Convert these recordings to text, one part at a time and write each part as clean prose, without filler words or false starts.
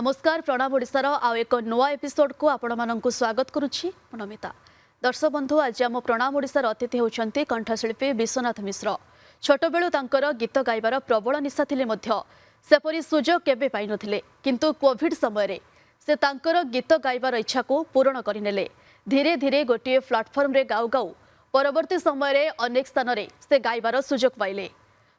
नमस्कार प्रणाम ओडिशार आउ एक नुआ एपिसोड को आपण मानक स्वागत करुछि नमिता। दर्शक बंधु आज आम प्रणाम ओडिशार अतिथि होउछंती कंठशिल्पी विश्वनाथ मिश्र। छोट बेलू तांकर गीत गाइबार प्रबल निशा थिले मध्य सेपरी सुजोग केबे पाइ नथिले, किंतु कोविड समय से तांकर गीत गाइबार इच्छा को पूरण करिनेले। धीरे धीरे गोटे प्लाटफर्म रे गाउ गाउ परवर्ती समय अनेक स्थान रे से गाइबार सुजोग पाइले।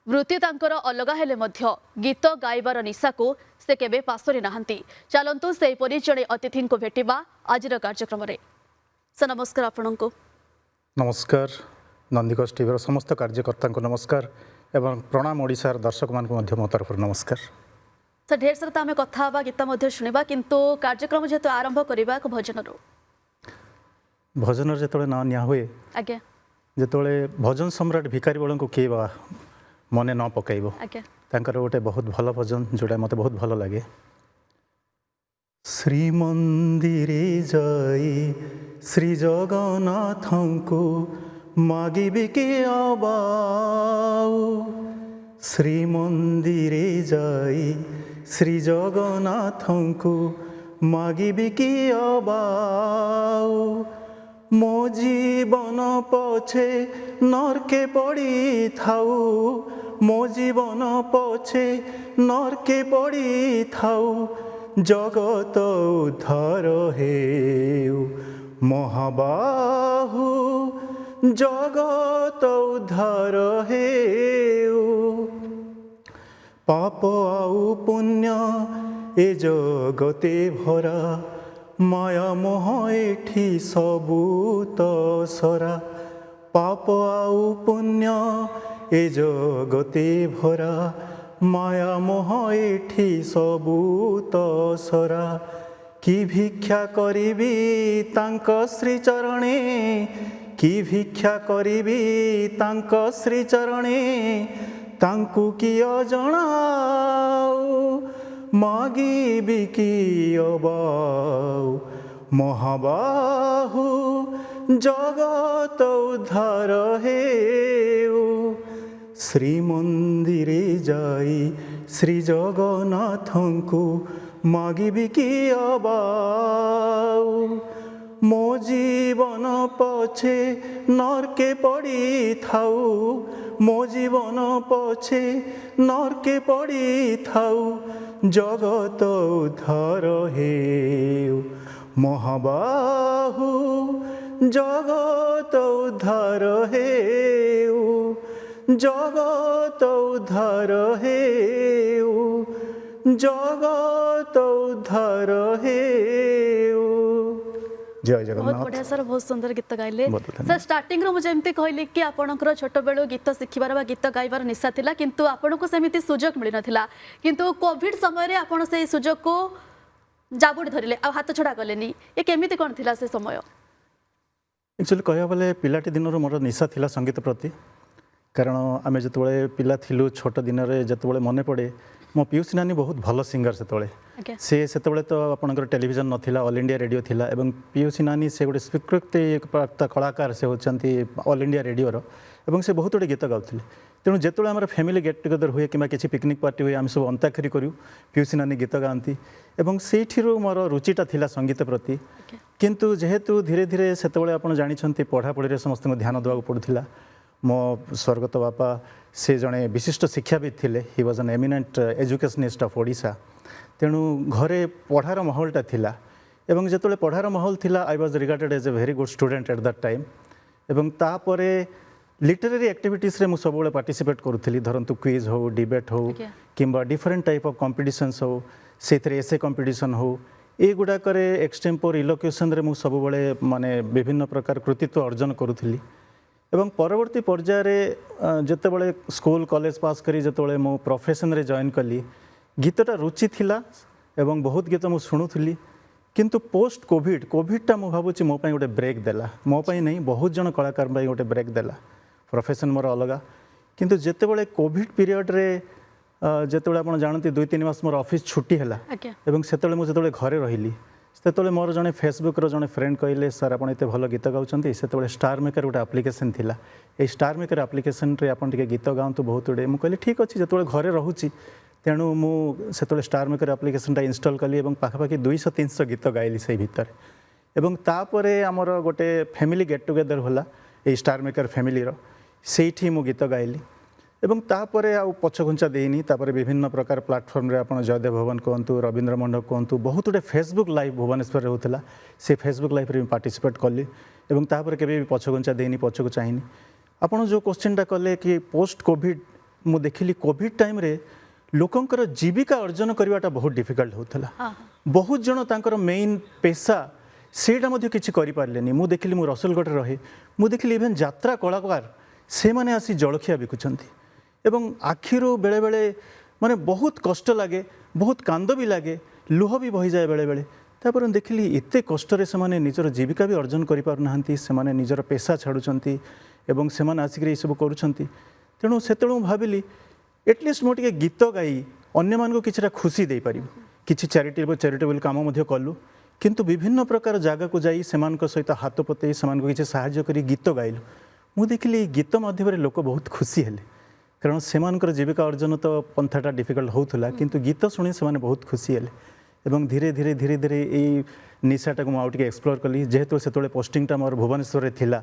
वृत्ति तांकर अलगा हेले मध्य गीत गाइबार निशा को से केबे पासरी नाहंती। चलंतु सेही परि जणे अतिथि को भेटिबा आजिर कार्यक्रम रे। सर नमस्कार आपनको। नमस्कार नंदीगोष टीवी समस्त कार्यकर्ता को नमस्कार एवं प्रणाम ओडिशार दर्शक मान को मध्य मो तरफ नमस्कार। सर ढेर सारा आम कथा बा गीत मध्य शुणिबा, किंतु कार्यक्रम जेहेतु आरंभ करबा भजन रो भजन जेतोले ना निया हुए आज्ञा जेतोले भजन सम्राट भिखारी बळ को के बा मने न पकाइबो आज्ञा तांकर गोटे बहुत भल भजन जोटा मते बहुत भल लागे। श्री मंदिरे जाई श्री जगन्नाथ को मागिबे के अबाऊ। श्री मंदिरे जाई श्री जगन्नाथ को मागिबे के अबाऊ। मो जीवन पछे नरके पड़ी थाऊ, मो जीवन पछे नरके पड़ी थाऊ। जगत उद्धार हेउ महाबाहु, जगत उद्धार हेउ। पाप आउ पुण्य ए जगते भरा, माया मोह एठी सबूत सरा। पाप आउ पुण्य ए जगते भरा, माया मोह एठी सबूत सरा। कि भिक्षा करिबी तांक श्री चरणे, कि भिक्षा करिबी तांक श्री चरणे। तांकु किय जणाऊ मागिबी कि अबाऊ। महाबाहु जगत उद्धार हेउ। श्री मंदिरे जाई श्री जगन्नाथ को मागिबी कि अबाऊ। मो जीवन पछे नरके पड़ी थाऊ, मो जीवन पछे नरके पड़ी थाऊ। जगत उद्धार हेउ महाबाहु, जगत उद्धार हेउ। जगत उद्धार हेउ, जगत उद्धार हेउ। जय जगन्नाथ। बहुत बढ़िया सर, बहुत सुंदर गीत गाइले सर। स्टार्टिंग रो मुझे एमती कहले कि आपनकर छोट बेलू गीत शिखिबार बा गीत गाइबार निशा थिला, किंतु आपनको सेमिति सुजोग मिलि नथिला। किंतु कोविड समय रे आपण से सुजोग को जाबुडी धरिले आ हाथ छडा गलेनी, ये केमिति कोन थिला से समय? एक्चुअली कहया बोले पिलाटी दिनरो मोर निशा थिला संगीत प्रति। कारण आमे जतबेले पिला थिलु छोट दिन रे जतबेले मने पड़े मो पीयूसी नानी बहुत भल सिंगर सेतबेले तो आपनकर टेलीविजन नथिला, ऑल इंडिया रेडियो थिला एवं पीयूसी नानी से गोटे स्वीकृति प्राप्त कलाकार से होचंती ऑल इंडिया रेडियो रो एवं से बहुत गुटे गीत गाउथिले। तेणु जेतबेले हमर फैमिली गेट टुगेदर हुए कि किसी पिकनिक पार्टी हुए आम सब अंताक्षरी करूँ, पीयूसी नानी गीत गाती एवं सेठिरु मोर रुचिटा थिला संगीत प्रति। किंतु जेहेतु धीरे धीरे सेतबेले आपण जानिछंती पढ़ापढ़ी रे समस्त ध्यान देवा पड़ुथिला। मो स्वर्गत बापा से जड़े विशिष्ट शिक्षाविद थिले, he was an eminent educationist of Odisha. तेणु घरे पढ़ार माहौलटा थिला एवं जेतबेले पढ़ार माहौल थिला I was regarded as a very good student at that time. एवं तापरे लिटरेरी एक्टिविटीज रे मु सबले पार्टिसिपेट करूथली, धरंतु क्विज हो, डिबेट हो किंबा डिफरेंट टाइप ऑफ कॉम्पिटिशन्स हो, सेथरे एसे कॉम्पिटिशन हो, ए गुडा करे एक्सटेम्पोर इलोक्यूशन रे मु सबले माने विभिन्न प्रकार कृतित्व अर्जन करूथली। एवं परवर्ती पर्याय जितेबाला स्कूल कॉलेज पास करी जितेबाला मो प्रोफेशन रे जॉइन कली, गीतटा रुचि थिला एवं बहुत गीत मु शुणुली। किंतु पोस्ट कोविडटा मु भावुची मो पई गोटे ब्रेक देला, मो पई नहीं बहुत जन कलाकार पई गोटे ब्रेक देला। प्रोफेशन मोर अलगा, किंतु जितेबाला कोविड पीरियड रे जितेबाला आपण जानती 2-3 मास मोर ऑफिस छुट्टी हैला एवं सेतेबाला मु जितेबाला घरे रहिली, सेतेबाला मोर जने फेसबुक रो जने फ्रेंड कहले सर आपण एते भलो गीत गाउचंती। सेतेबाला स्टार मेकर गोटे एप्लिकेशन थिला, ए स्टार मेकर एप्लिकेशन रे आपण टिके गीत गाउंतु बहुत उडे। मु कहली ठीक अछि, जेतेबाला घरे रहूची तेणु मुझे स्टार मेकर आप्लिकेशनटा इनस्टॉल कली और पाखापाखि 200-300 गीत गाइली से भितर एवं तापरे आमर गोटे फैमिली गेट टुगेदर होला ये स्टार मेकर फैमिली सेठी मु गीत गाइली एवं तापरे आ पछघुंचा देनी तापरे विभिन्न प्रकार प्लाटफर्म रे आपण जयदेव भवन कहतु रवींद्र मंडप कहतु बहुत गुटे फेसबुक लाइव भुवनेश्वर होता से फेसबुक लाइव रे पार्टिसिपेट कली एवं तापरे केबे भी पछघुंचा देनी पछकु चाहिनी आपण जो क्वेश्चनटा कले कि पोस्ट कोविड मु देखिली कोविड टाइम रे लोकंकर जीविका अर्जन करवाटा बहुत डिफिकल्ट होता बहुत जन तांकर मेन पेशा सेटा मध्ये किछि करि पारलेनी मु देखिली मु रसलगढ़ रहे मु देखिली इवेन यात्रा कलाकार से माने आसी जलखिया बिकुछंती एवं आखिरो बेले बेले माने बहुत कष्ट लगे बहुत कांद भी लगे लुह भी बही जाए बेले बेले तापर देखिली एते कष्ट रे से माने निजर जीविका भी अर्जन करि पार नाहंती से माने निजर पेशा छाडुछंती एवं से माने आसिक रे सब करूछंती तेणु सेतेळु भाबिली एटलिस्ट मोटे गीत गाई अन्य मान को किछटा खुशी दे पारिबो किछि चैरिटेबल काम मध्य कलु किंतु विभिन्न प्रकार जगह को जाई सेमानक सहित हाथ पतई सेमानक किछि सहाय्य करी गीत गाइलु मु देखिली गीत माध्यम रे लोक बहुत खुशी हेले कारण सेमानकर जीविका अर्जन तो पंथाटा डिफिकल्ट होउथला किंतु गीत शुणी से बहुत खुशी हेले एवं धीरे धीरे धीरे धीरे ये निशाटा को आउटे एक्सप्लोर कली जेहेतु से पोस्टिंगटा मोर भुवनेश्वर थिला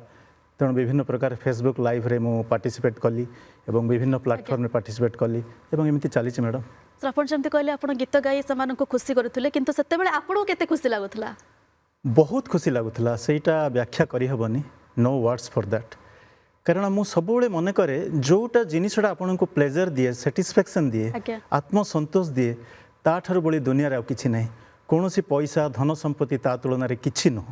तेणु विभिन्न प्रकार फेसबुक लाइव रे मु पार्टिसिपेट कली एवं विभिन्न प्लाटफॉर्म में पार्टिसिपेट कली एवं एमती चली मैडम सर आपण जमती कहले आपण गीत गाई सेमाननको खुशी करूथले किंतु सेते बेले आपणो केते खुशी लागुथला बहुत खुशी लगुला सेटा व्याख्या करी हबनी नो वर्ड्स फॉर दैट कारण मु सबुबले मन करे जोटा जिनिसटा आपन को प्लेजर दिए सैटिस्फैक्शन दिए आत्मसंतोष दिए ता ठारू बड़ी दुनिया रे किछि नै कोनोसी पैसा धन संपत्ति ता तुलन रे किछि न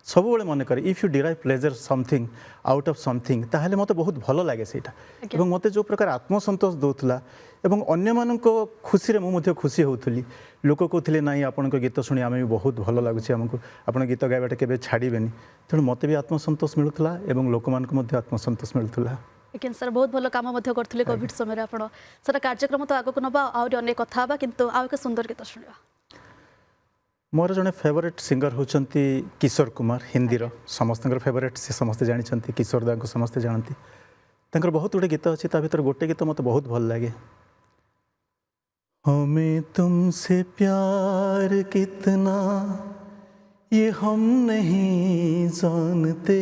सबुबले मन करे if you derive pleasure something out of something ताहले मते बहुत भलो लागे सेटा एवं मते जो प्रकार आत्मसंतोष दोथला एवं अन्य मानको खुशी रे मु मध्ये खुशी होउथली लोक कहथिले नाही आपन को गीत सुनी आमे भी बहुत भलो लागुछि हमको आपन गीत गायबाटा केबे छाड़ीबेनी तेणु मते भी आत्मसंतोष मिलुथला एवं लोक मानको मध्ये आत्मसंतोष मिलुथला लेकिन सर बहुत भलो काम मध्ये करथले कोविड समय रे आपण सर कार्यक्रम तो आगो को नबा और अनेक कथा बा किंतु आ एक सुंदर गीत सुनिबा मोर जने फेवरेट सिंगर होचंती किशोर कुमार हिंदी रो समस्त फेवरेट से समस्त जानिछंती किशोर दा को समस्त जानती तंकर बहुत गुटे गीत अछि ता भीतर गोटे गीत मते बहुत भल लागे हमें तुमसे प्यार कितना ये हम नहीं जानते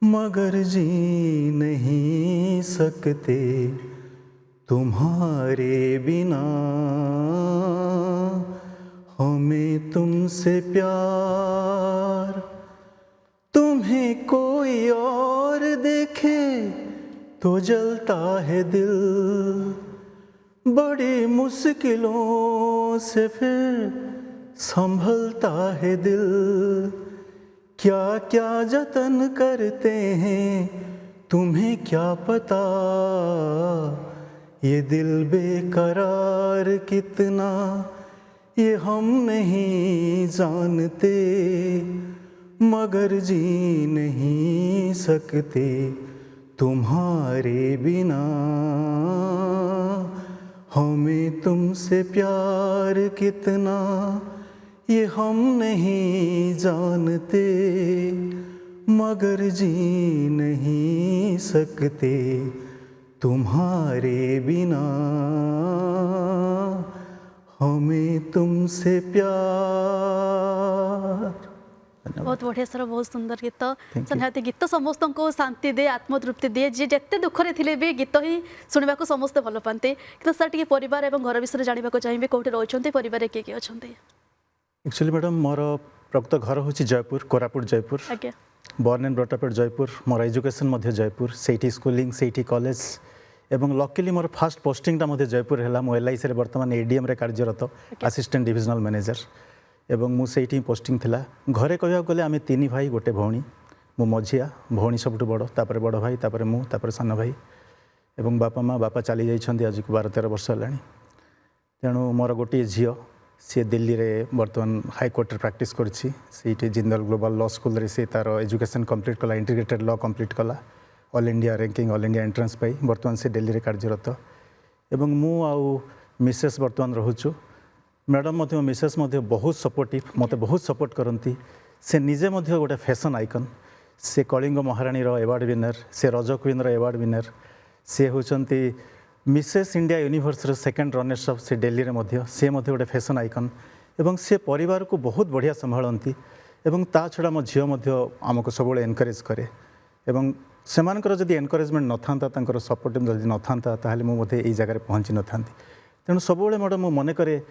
मगर जी नहीं सकते तुम्हारे बिना हमें तुमसे प्यार तुम्हें कोई और देखे तो जलता है दिल बड़ी मुश्किलों से फिर संभलता है दिल क्या क्या जतन करते हैं तुम्हें क्या पता ये दिल बेकरार कितना ये हम नहीं जानते मगर जी नहीं सकते तुम्हारे बिना हमें तुमसे प्यार कितना ये हम नहीं जानते मगर जी नहीं सकते तुम्हारे बिना हमें तुमसे प्यार बहुत बढ़िया सर बहुत सुंदर गीत निहाती गीत समस्त को शांति दे आत्मतृप्ति दिए जी जिते दुख रे थिले भी गीत ही सुनिबा को समस्त भल पाते कि सर टी परिवार और घर विषय जानवा चाहिए कौटे रोचंती परिवार किए किए अच्छा एक्चुअली मैडम मोर प्रकृत घर हूँ Jaipur Koraput Jaipur born and brought up at Jaipur more education Madhya Jaipur Sethi schooling Sethi college एवं लकीली मोर फास्ट पोस्टिंगटा मध्य जयपुर है मो LIC रे वर्तमान ADM रे कार्यरत असिस्टेंट डिविजनल मैनेजर एवं मु सेठी पोस्टिंग थिला घरे कहया गले आमे 3 भाई गोटे भौणी मु मझिया भौणी सबटु बड़ तापर बड़ भाई तापर मु तापर सान भाई एवं बापा माँ बापा चली जाइछन्ती आज को 12-13 वर्ष होलानी तेणु मोर गोटे झियो सी दिल्ली रे वर्तमान हाईकोर्ट प्रैक्टिस करछि सेठी जिंदल ग्लोबल लॉ स्कूल रे से तार एजुकेशन कंप्लीट कला इंटीग्रेटेड लॉ कंप्लीट कला all India ranking all India entrance पाई वर्तमान से दिल्ली रे कार्यरत एवं मु आउ मिसेस वर्तमान रहुछु मैडम मध्य मिसेस मध्य बहुत सपोर्टिव मते बहुत सपोर्ट करती से निजे मध्य गोटे फैशन आइकन से कलिंग महाराणी रो अवार्ड विनर से रज क्वीन रो अवार्ड विनर से होचंती Mrs India universe second runners up से दिल्ली रे मध्य से मध्य गोटे फैशन आइकन एवं से परिवार को बहुत बढ़िया संभालती एवं ता छड़ा मो झील आमको सब एनकरेज करे एवं सेमानकर जदि एनकरेजमेंट न था सपोर्ट जदि न था ताहले मु मते एई जगह पहुँची न था तेणु सब मैडम मु मन करे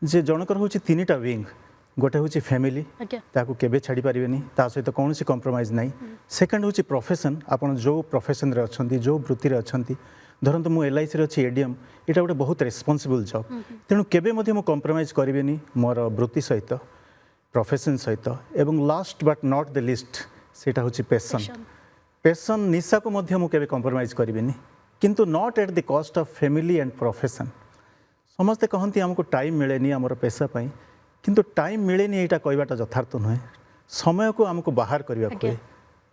जे जनकर हूँ तीन टा विंग गोटे हूँ फैमिली ताकू केबे छाड़ी पारिबेनी ता सहित कौन कंप्रोमाइज नहीं सेकेंड हूँ प्रोफेशन आपन जो प्रोफेशन रे अछंती जो वृत्ति रे अछंती धरतु मु एलआईसी रे अछि एडीएम एटा गोटे बहुत रेस्पॉन्सिबल जॉब तेणु केबे मध्य मु कंप्रोमाइज करिबेनी मोर वृत्ति सहित प्रोफेशन सहित एवं last but not the list सेटा हूँ पैशन निशा को मध्य मु केबे कंप्रोमाइज करिबेनी किंतु not at the cost of family and profession समस्ते कहती आमको टाइम मिलेनी आमर पेशा पाई किंतु टाइम मिलेनी यहाँ कहवाटा यथार्थ नुहे समय को आमको बाहर करने हुए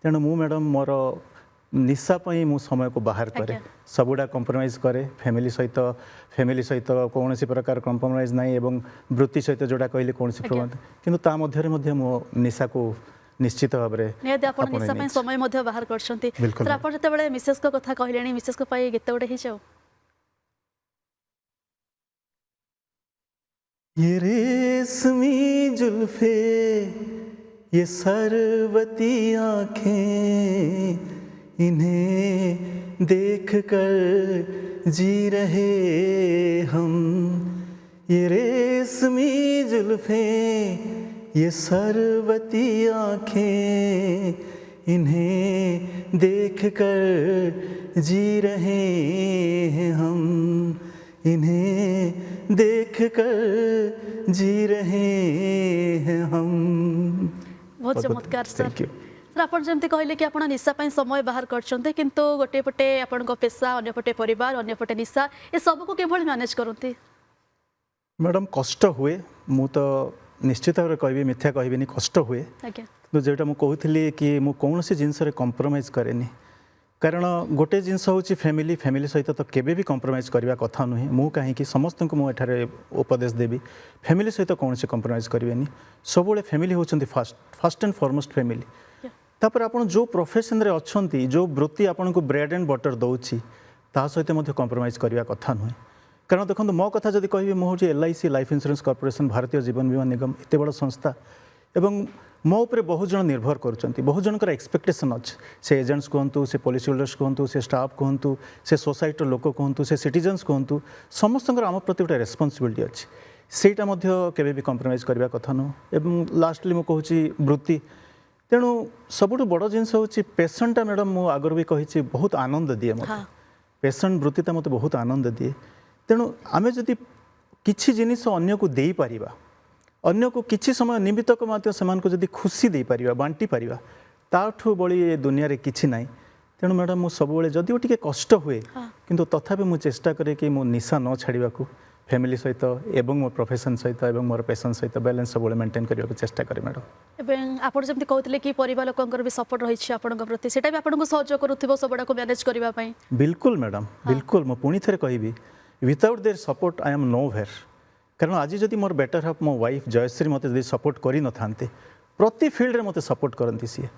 तेणु मु मैडम मोर निशा पाई मु समय को बाहर करे सबुड़ा कंप्रोमाइज करे फैमिली सहित कौन प्रकार कंप्रोमाइज नहीं एवं वृत्ति सहित जोड़ा कहले कौन प्रमाण किंतु ता मध्य मो निशा को निश्चित भाव में समय बाहर कर मिसेस को कथा कहले मिसेस को गीत गोटे ही जाओ ये रेशमी जुल्फे ये सरवती आँखें इन्हें देख कर जी रहे हम ये रेशमी जुल्फे ये सरवती आँखें इन्हें देख कर जी रहे हैं हम इन्हें देख कर जी रहे हैं हम। बहुत चमत्कार सर सर आप जमी कहले कि आप निशा समय बाहर कर गोटे पटे आपण पेशा अन्य पटे परिवार अन्य पटे निशा ये सब को किभली मैनेज करते मैडम कष्ट हुए मु तो निश्चित भाव कह मिथ्या कहबी कष्ट हुए तो जोटा मुझे कहती कि मुझे कौन सी जिनस कंप्रोमाइज कैनि कारण गोटे जिनस हूँ फैमिली सहित तो केबे भी कंप्रोमाइज करने कथा नुहे मु कहीं समस्त को मुझे उपदेश देवी फैमिली सहित कौन से कंप्रोमाइज करेनि सब फैमिली होती फर्स्ट एंड फॉरमोस्ट फैमिली तापर आप जो प्रोफेशन रे अच्छी जो वृत्ति आपन को ब्रेड एंड बटर दौची ता सहित कंप्रोमाइज करने कथा नुहे कारण देखो मो कथा जब कह मुझे LIC life insurance corporation Bharatiya Jeevan बीमा निगम एत बड़ संस्था एवं मो उपर बहुत जन निर्भर कर बहुत जनकर एक्सपेक्टेशन अच्छे से एजेंट्स कहतु से पॉलिसी होल्डर्स कहतु से स्टाफ कहतु से सोसाइटी लोक कहतु से सिटीजन्स कहतु समस्त आम प्रति गोटे रेस्पॉन्सिबिलिटी अच्छी सेटा केबे भी कंप्रोमाइज करने कथा नुह एवं लास्टली मुझे वृत्ति तेणु सबुठ बड़ जिनस हूँ पेशेंटा मैडम मु आगर भी कही बहुत आनंद दिए मत पेशेंट वृत्तिटा मत बहुत आनंद दिए तेणु आमे जदि किछि जिनिस अन्य को देई परिबा अन्य को किछि समय निमित्तक मात्र सेमान को जदि खुशी दे परिबा बांटी परिबा ताठू बड़ी ए दुनिया रे किछि नाही तेणु मैडम मु सब बेले जदि टिके कष्ट हुए किंतु तथापि मु चेष्टा करे कि मो निशा न छाड़िबा को फैमिली सहित एवं मोर प्रोफेशन सहित एवं मोर पैशन सहित बैलेंस सब मेंटेन करने को चेष्टा करे मैडम एवं आप जमी कहते कि परिवार लोकंकर भी सपोर्ट रही आपन प्रति सेटा भी आपन को सहयोग करूथिबो सबडा को मैनेज करबा पई बिल्कुल मैडम बिल्कुल मु पुणी थरे कहबी without their support I am nowhere कारण आज जदि मोर बेटर हाफ मो वाइफ जयश्री मते जदि सपोर्ट करि न थांते प्रति फील्ड रे मते सपोर्ट करंती सी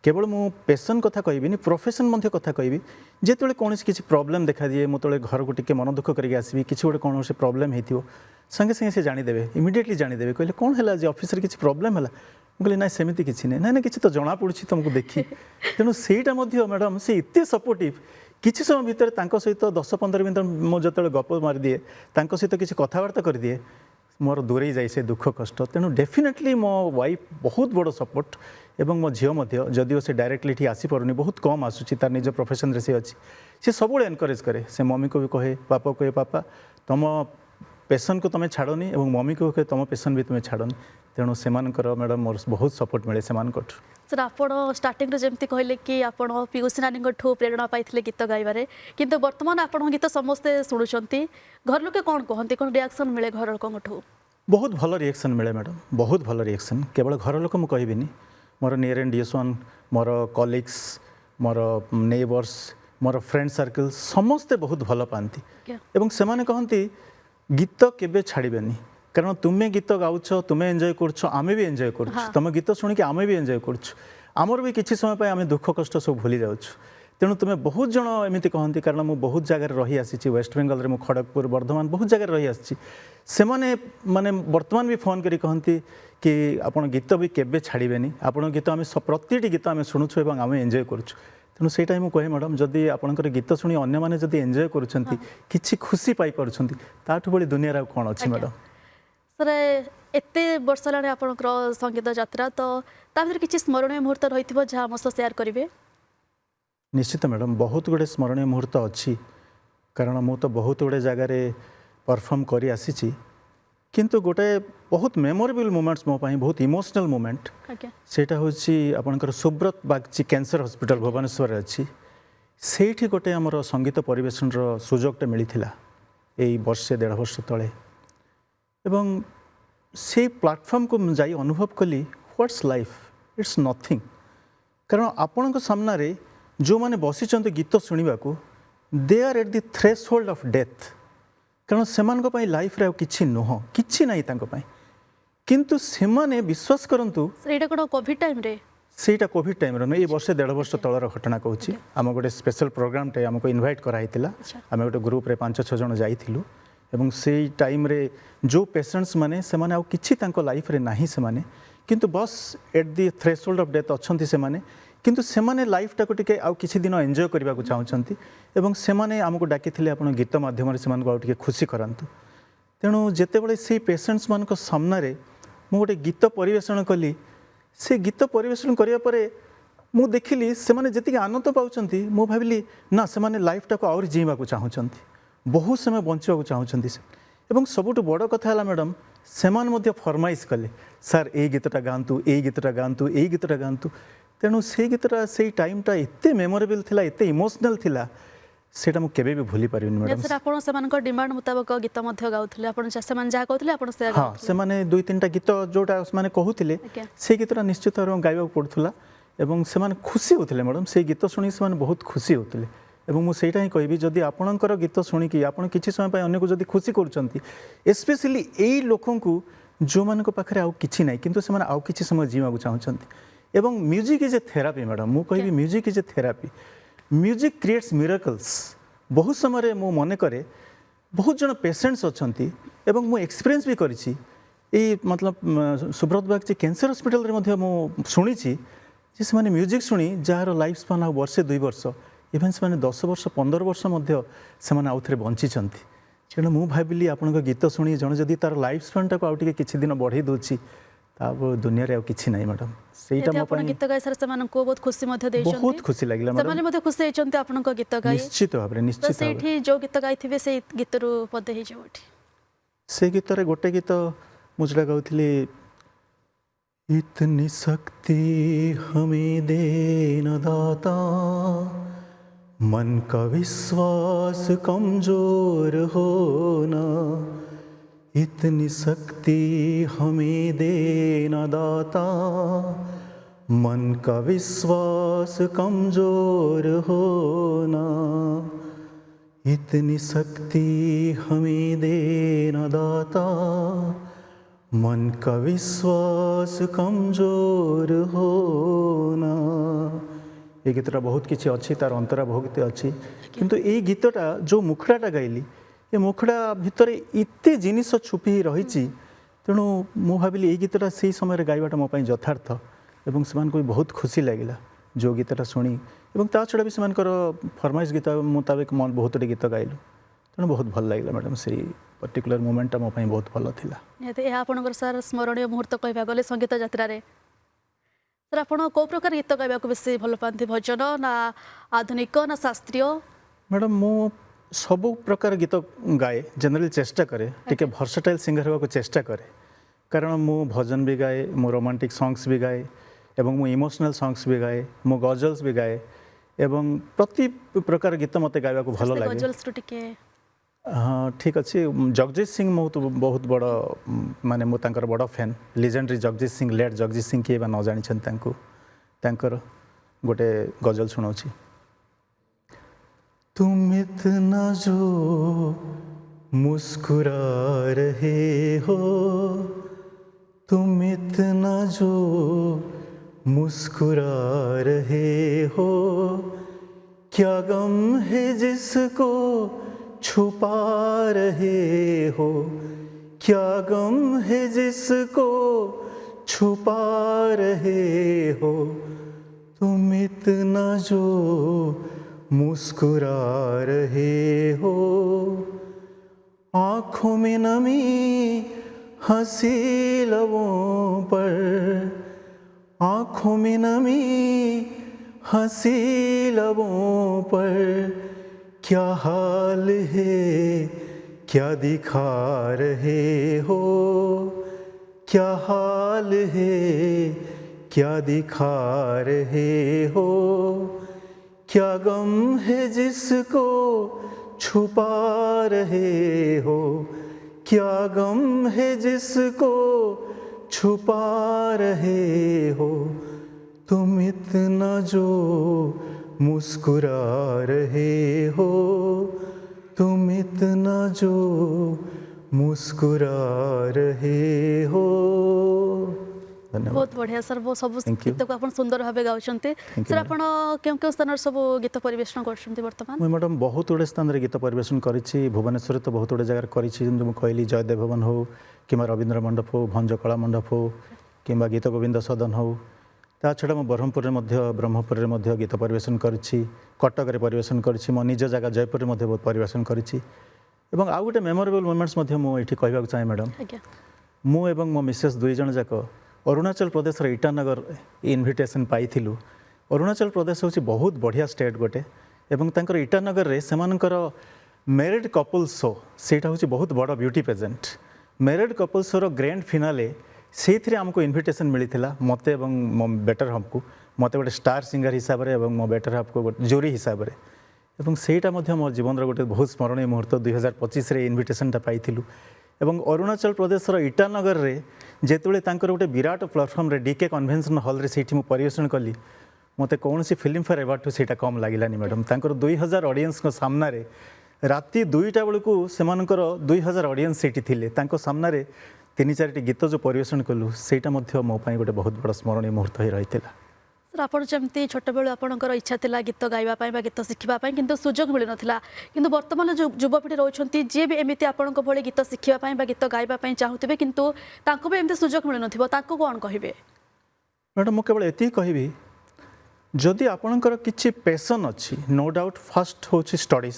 केवल मु पैशन कथा कहबी प्रोफेशन मध्य कथा कहबी जेतले कौन किसी प्रॉब्लम देखा दिए मुझे घर को टिके मन दुख करके आसबि किसी गोटे कौन से प्रॉब्लम होइथिबो संगे संगे से जानीदेवे इमिडिएटली जानीदेवे कहले कौन है आज ऑफिस रे किसी प्रॉब्लम है कहली ना सेमती किसी नहीं ना किसी तो जना पड़ी तुमको देखी तेणु सेटा मैडम से एत सपोर्टिव किसी समय भितर सहित 10-15 मिनट मुझे गप मारी दिए सहित किसी कथबार्ता कर दिए मोर दूरे जाए से दुख कष्ट तेणु डेफिनेटली मो वाइफ बहुत बड़ सपोर्ट एवं मो झील जदिव से डायरेक्टली ये आसी पारुनी बहुत कम आसूची तार निज प्रोफेशन रे अच्छी सी सब एनकरेज करे से मम्मी को भी कहे पापा कहे पापा तुम पैशन को तुम्हें छाड़नी और मम्मी को कहे तुम पैशन भी तुम्हें छाड़नी तेणु से मैडम मोर बहुत सपोर्ट मिले से सर आप स्टार्टिंग जमी कहले कि आप पीयूष नानी प्रेरणा पाई गीत गाइबारे किंतु वर्तमान आप गीत समस्ते शुणुंट घर लोके कौन कहते कौन रिएक्शन मिले घर लोक बहुत भल रिएक्शन मिले मैडम बहुत भल रिएक्शन केवल घर लोक मुझे कहबिनी मोर नियर एंड डियर वन मोर कलिग्स मोर नेबर्स मोर फ्रेंड सर्कल समस्ते बहुत भल पाती एवं से कहती गीत केबे छाड़बेनी कारण तुम्हें गीत गाउछ तुम्हें एंजॉय करछ आमे भी एंजॉय करछ तुम गीत शुणिक आमे भी एंजॉय करछ आमर भी किसी समय आमे दुख कष्ट सब भूली जाउछ तेणु तुम्हें बहुत जन एमती कहती कारण मुझे बहुत जगह रही आसी वेस्ट बेंगल रे खड़गपुर बर्धमान बहुत जगह रही आसी से माने वर्तमान भी फोन करी कहती कि आपण गीत भी केबे छाड़बेनि आपण गीत आम प्रति गीत आम शुणुछु और आम एंजॉय करुछु तेणु से कहे मैडम जदि आपंकर गीत शुणी अन्य मैंने जदि एंजॉय करुँच कि खुशी पाई पार्टी ताठू बड़ी दुनिया कौन अच्छी मैडम सर एत वर्ष है आपंकर संगीत यात्रा तो भर किसी स्मरणीय मुहूर्त रही जहाँ आम सेयार करेंगे निश्चित मैडम बहुत गुड़े स्मरणीय मुहूर्त अच्छी कारण मु तो बहुत गुड़े जगार परफॉर्म कर आसी किंतु गोटे बहुत मेमोरेबल मोमेंट्स मो पाई बहुत इमोशनल मोमेंट सेटा होची आपनकर सुब्रत बागची कैंसर हॉस्पिटल भुवनेश्वर अच्छी सेठी गोटे आमर संगीत परिवेशन सुजोगटे मिलता यही वर्षे 1.5 वर्ष तले एवं से प्लेटफॉर्म को जाई अनुभव कली व्हाट्स लाइफ इट्स नथिंग कारण आपण सामने जो मैंने बसी गीत शुणा they are at the threshold of death कारण से लाइफ रे किछि नुह किछि नाही तांको पई किंतु सेमाने विश्वास करंतु सेटा कोन कोविड टाइम रे सेटा कोविड टाइम रे ये वर्ष 1.5 वर्ष तलर घटना कहूँ आम गोटे स्पेशल प्रोग्राम टे आमको इनवाइट कराइतिला आम गोटे ग्रुप रे 5-6 जन जाइथिलु एवं से टाइम रे जो पेशेंट्स माने से माने आउ किछि तांको लाइफ रे नाही से माने किंतु बस at the threshold of death अछंती से माने किंतु से माने लाइफ टाको टिके आउ किछि दिन एंजॉय करबा को चाहउछंती एवं से माने हमको डाकिथिले आपण गीत माध्यम रे से मानको आउ टिके खुशी करंतु तेणु जेते बळे से पेशेंट्स मानको सामना रे मु गोटे गीत परिवेषण कली से गीत परिवेषण करिया परे मु देखिली से माने जेतिके आनंद पाउछंती मु भाबिली ना से माने लाइफ टाको और जीवा को चाहउछंती बहुत समय बंचवा को चाहउछंती एवं सबुठ बड़ कथा है मैडम से फरमाइश कले सर ए गीतटा गांतु ए गीतटा गांतु ए गीतटा गांतु तेणु से गीतटा से टाइमटा एते मेमोरेबल थिला एते इमोशनल थिला सेटा मु केबे भी भूली पारिनी मैडम सर आपण सेमानक डिमांड मुताबिक गीत मध्ये गाउथले आपण सेमान जा कहथले आपण से हां से माने 2-3टा गीत जोटा माने कहूतिले से गीतटा निश्चित रूप गाइबा पड़थुला एवं से माने खुशी होथिले मैडम से गीत सुनी से माने बहुत खुशी होथिले एवं मु सेटा ही कहबी जदि आपणकर गीत शुणिकी आपण किछि समय पय अन्य को जदि खुशी करूचंती स्पेशली एई लोकन को जो मानक पाखरे आउ किछि नै किंतु से माने आउ किछि समय जीवा को चाहउचंती एवं music is a therapy madam मु कहबी music is a therapy music creates miracles बहुत समय मो मन करे बहुत जन पेशेंट्स अच्छी एवं मु एक्सपीरियंस भी करिछि ए मतलब सुब्रत बागची कैंसर हॉस्पिटल रे मध्य मु सुनिछि जे से माने म्यूजिक सुनी जार लाइफ स्पान आ वर्षे 2 वर्ष इवेन से माने 10 वर्ष 15 वर्ष मध्य से माने आउथरे बंचिछंती तेणु मु भाबिली आपनक गीत सुनी जन जदि तार लाइफ स्पान टा को आउ टिके किछि दिन बढ़ाई दोछि ताब दुनिया रे आउ किछि नै मैडम सेटा म आपण गीत गाय सर सेमान को बहुत खुशी मध्ये देछन बहुत खुशी लागला मैडम सेमाने मध्ये खुशी हेचंती आपनक गीत गाय निश्चित भाबरे निश्चित तो सेठी जो गीत गाइथिबे से गीत रु पद हे जेउठी से गीत रे गोटे गीत मुजरा गाउथली इतनी शक्ति हमें देना दाता मन का विश्वास कमजोर होना इतनी शक्ति हमें देना दाता मन का विश्वास कमजोर होना इतनी शक्ति हमें देना दाता मन का विश्वास कमजोर होना ये गीतटा बहुत किसी अच्छी तार अंतरा बहुत अच्छी किंतु ये गीतटा जो मुखड़ाटा गाइली ये मुखड़ा भितर इते जिनिस छुपी रही तेणु मु भाविली ये गीतटा से समय गाइबाटा मो यथार्थ एवं से बहुत खुशी लगिला जो गीतटा शुणी एवं ता छड़ा भी से फरमाइश गीत मुताबिक मन बहुत गीत गाइलु तेणु बहुत भल लगिला मैडम से पर्टिकुलर मोमेंटा मो बहुत भल थिला निहाती आपनकर सर स्मरणीय मुहूर्त कहबा गले संगीत यात्रा रे सर आपण को प्रकार गीत गाइबा को बेसी भल पांती भजन ना आधुनिक ना शास्त्रीय मैडम मु सब प्रकार गीत गाए जनरली चेष्टा करे टिके वर्सटाइल सिंगर होगा चेष्टा करे कारण मु भजन भी गाए मु रोमांटिक सॉन्ग्स भी गाए एवं मु इमोशनल सॉन्ग्स भी गाए मु गजल्स भी गाए एवं प्रति प्रकार गीत मते गाइबा को भल लागे गजल्स टिके हाँ ठीक अच्छे जगजीत सिंह मो तो बहुत बड़ माने मो तांकर बड़ fan legendary Jagjit Singh late Jagjit Singh किए न जानी गोटे गजल शुणाऊँ तुम इतना जो मुस्कुरा रहे हो तुम इतना जो मुस्कुरा रहे हो क्या गम है जिसको छुपा रहे हो, क्या गम है जिसको छुपा रहे हो, तुम इतना जो मुस्कुरा रहे हो। आँखों में नमी हंसी लबों पर, आँखों में नमी हंसी लबों पर, क्या हाल है क्या दिखा रहे हो, क्या हाल है क्या दिखा रहे हो, क्या गम है जिसको छुपा रहे हो, क्या गम है जिसको छुपा रहे हो, तुम इतना जो मुस्कुरा रहे हो, तुम इतना जो मुस्कुरा रहे हो। धन्यवाद। बहुत बढ़िया सर, वो सब Thank you. गीत को आप सुंदर भाव गाँव सर। आप क्यों स्थान सब गीत परिवेशन कर मुझे मैडम बहुत गुड़े स्थान में गीत परिवेशन करी। भुवनेश्वर तो बहुत गुड़े जगह करी, कहली जयदेव भवन हो कि रवींद्र मंडप हो, भंज कला मंडप हो कि गीत गोविंद सदन हो। ता छड़ा मैं ब्रह्मपुर ब्रह्मपुर में गीत परिवेशन करी, कटक में परिवेशन करी, मो निज जगह जयपुर में बहुत परिवेशन करी। आउ गोटे मेमोरेबल मोमेंट्स मुझे कहवाक चाहे मैडम, मु एवं मो मिसेस दुई जन जाक अरुणाचल प्रदेश ईटानगर इनविटेशन पाइलु। अरुणाचल प्रदेश हूँ बहुत बढ़िया स्टेट गोटे, एवं तांकर ईटानगर रे सेमानकर मैरिड कपल शो सेटा हूँ बहुत बड़ ब्यूटी पेजेंट। मैरिड कपल शोर ग्रैंड फिनाले से आमको इनविटेशन मिलता मत एवं मो बेटर हाफ को, मत गोटे स्टार सिंगर हिसाब से, मो बेटर हाफ को जोरी हिसाब से, एवं सेटा मो जीवन गोटे बहुत स्मरणीय मुहूर्त 2025 रे इनविटेशनटा पाइलु। एवं अरुणाचल प्रदेश ईटानगर रे जेतुले तांकर गोटे विराट प्लाटफर्म रे डीके कन्वेंशन हॉल रे सेठी मु परिवेशन कली, मते कौन सी फिल्म फेयर अवार्ड सेटा कम लागिलानी मैडम। तांकर 2000 ऑडियंस को सामना रे राति 2टा बेलू सेमानकर 2000 ऑडियंस सेठी थिले, तांको सामना रे 3-4टी गीत जो परिवेशन कलु सेटा मध्य मो पाई गोटे बहुत बड़ स्मरणीय मुहूर्त ही रहिथिला। सर आप जमी छोट बेलू आपंकर इच्छा था गीत गाइबा गीत शिखापी किंतु सुजोग मिल ना, किंतु वर्तमान जो युवपीढ़ी रोचे जी भी एमती आपण भली गीत शिखापी गीत गाइबा चाहूबे किंतु भी एमती सुजोग मिल ना, कौन कहे मैडम मुझे केवल ये कहबी जदि आपणकर किसी पैसन अच्छी नो डाउट फर्स्ट हूँ स्टडीज,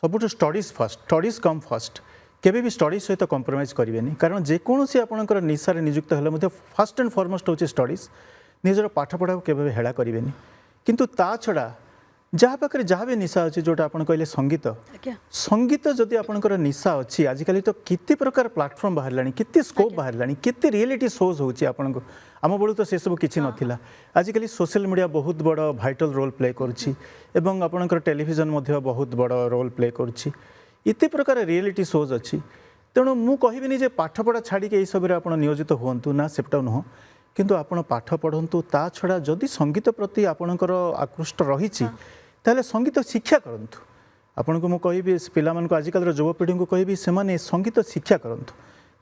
सबुठ studies first, studies come first, केबे भी स्टडीज सहित कंप्रोमाइज करेंगे। कारण जेकोसी आपणकर निशारे नियुक्त हेल्ले फर्स्ट एंड फॉरमोस्ट हूँ स्टडीज, निजर पाठपढ़ा को केबे हेला करेंगे। किंतु ता छड़ा जहाँ पाखे जहाँ भी निशा अच्छी जोटा आप कहले संगीत, संगीत जदि आपणकर निशा अच्छी आजिकल तो केते प्रकार प्लाटफर्म बाहर केते स्कोप बाहर केते रियलिटी शोज होची आपनको, आम बेलू तो से सब किसी नथिला। आजिकल सोशल मीडिया बहुत बड़ भाइटल रोल प्ले करुच्ची एवं आपणकर टेलीविजन मध्य बहुत बड़ रोल प्ले करुच्ची, इते प्रकार रियलिटी शोज अच्छी। तेणु मु कहबिनी जे पाठपढ़ा छाड़ी के सब आप नियोजित हूँ ना, सेटा नुह, किंतु आपण पाठ पढ़ंतु। ता छड़ा जदि संगीत प्रति आपणकर आकृष्ट रही ताले संगीत शिक्षा करंतु। आपन को मु कहबी पिलामान को आजिकल युवपीढ़ी को कहबी से माने संगीत शिक्षा करंतु।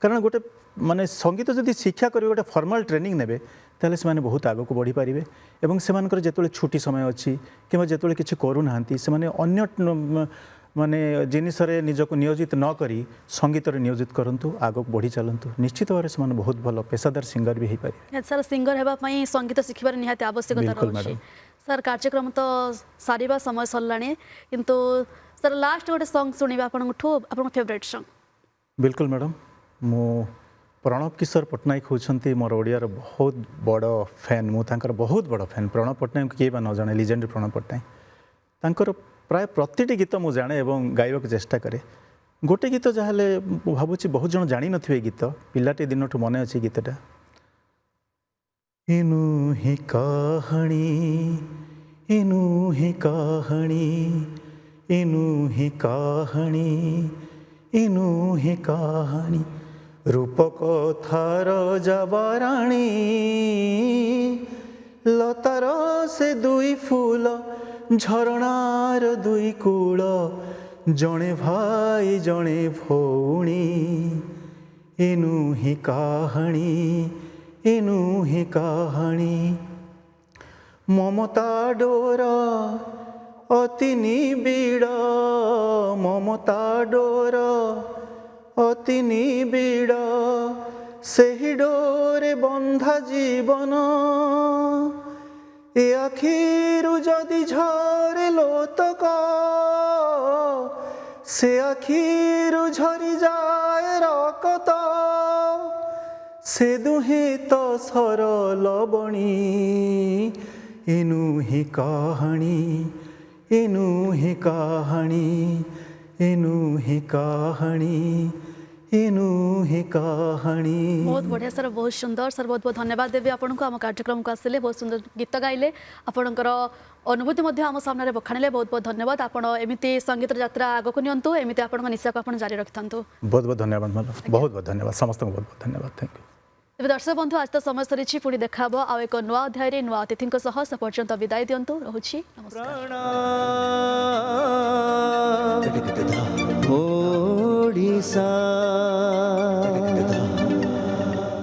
कारण गोटे माने संगीत जदि शिक्षा करेंगे गोटे फॉर्मल ट्रेनिंग नेबे ताले से माने बहुत आगो को बढ़ी पारिबे। एवं सेमानकर जेतोले छुट्टी समय अच्छी कि जेतोले किछि करू नाहंती से माने अन्य माने जिनिस रे निजको नियोजित न करी संगीत रे नियोजित करंतु, आगो बढ़ी चलंतु। निश्चित भाव से माने बहुत भलो पेशादार सिंगर भी हे पारे। सर सिंगर हेबा पई संगीत शिखिबार निहाती आवश्यकता रहउछि। सर कार्यक्रम तो सारिबा समय सरलाणी, किंतु सर लास्ट गोटे सॉन्ग सुनिबा आपन फेवरेट सॉन्ग। बिल्कुल मैडम, मो प्रणव किशोर पट्टनायक होती मोर ओडियार बहुत बड़ फैन, मु तांकर बहुत बड़ फैन। प्रणव पट्टनायक किए बा न जाने, लिजेंड प्रणव पट्टनायक। तांकर प्राय प्रतिटी गीत मु जाने एवं गाइबाक चेष्टा करे। गोटे गीत जहाँ भावुँ बहुत जन जानी नथिबे गीत, पिलाटी दिन मन अच्छी गीतटा। इनु ही कहानी, इनु ही कहानी, इनु ही कहानी, इनु ही कहानी, रूपक थार जबाराणी, लतार से दुई फूल, झरणार दुई कूल, जणे भाई जणे भौणी, इनु ही कहानी, इनु ही कहानी। ममता डोर অতি নিবিড় মমতা ডোর অতি নিবিড় ସେହି ଡୋରେ ବନ୍ଧା ଜୀବନ ଏ ଆଖିରୁ ଯଦି ଝରେ ଲୋତକ ସେ ଆଖିରୁ ଝରିଯାଏ ରକତ ସେ ଦୁହେଁ ତ ସରଳ ବଣି ଏନୁ ହିଁ କାହାଣୀ ଏନୁ ହିଁ କାହାଣୀ ଏନୁ ହିଁ କାହାଣୀ ଏନୁ ହିଁ କାହାଣୀ। बहुत बढ़िया सर, बहुत सुंदर सर, बहुत बहुत धन्यवाद देवी आपको आम कार्यक्रम को आसिले, बहुत सुंदर गीत गाइले, आपणकर अनुभूति आम सामने बखाणिले, बहुत बहुत धन्यवाद। आपण एमती संगीत यात्रा आगक नियंतु, एमती आपण निशा को आप जारी रखि था। बहुत बहुत धन्यवाद मैडम, बहुत बहुत धन्यवाद, समस्त बहुत बहुत धन्यवाद, थैंक यू। तेज दर्शक बंधु, आज तो समय सरी, पुणी देखा आउ एक नुआ अध्याय नुआ अतिथि से पर्यंत विदाय दिंतु, रोची नमस्कार। ओडिशा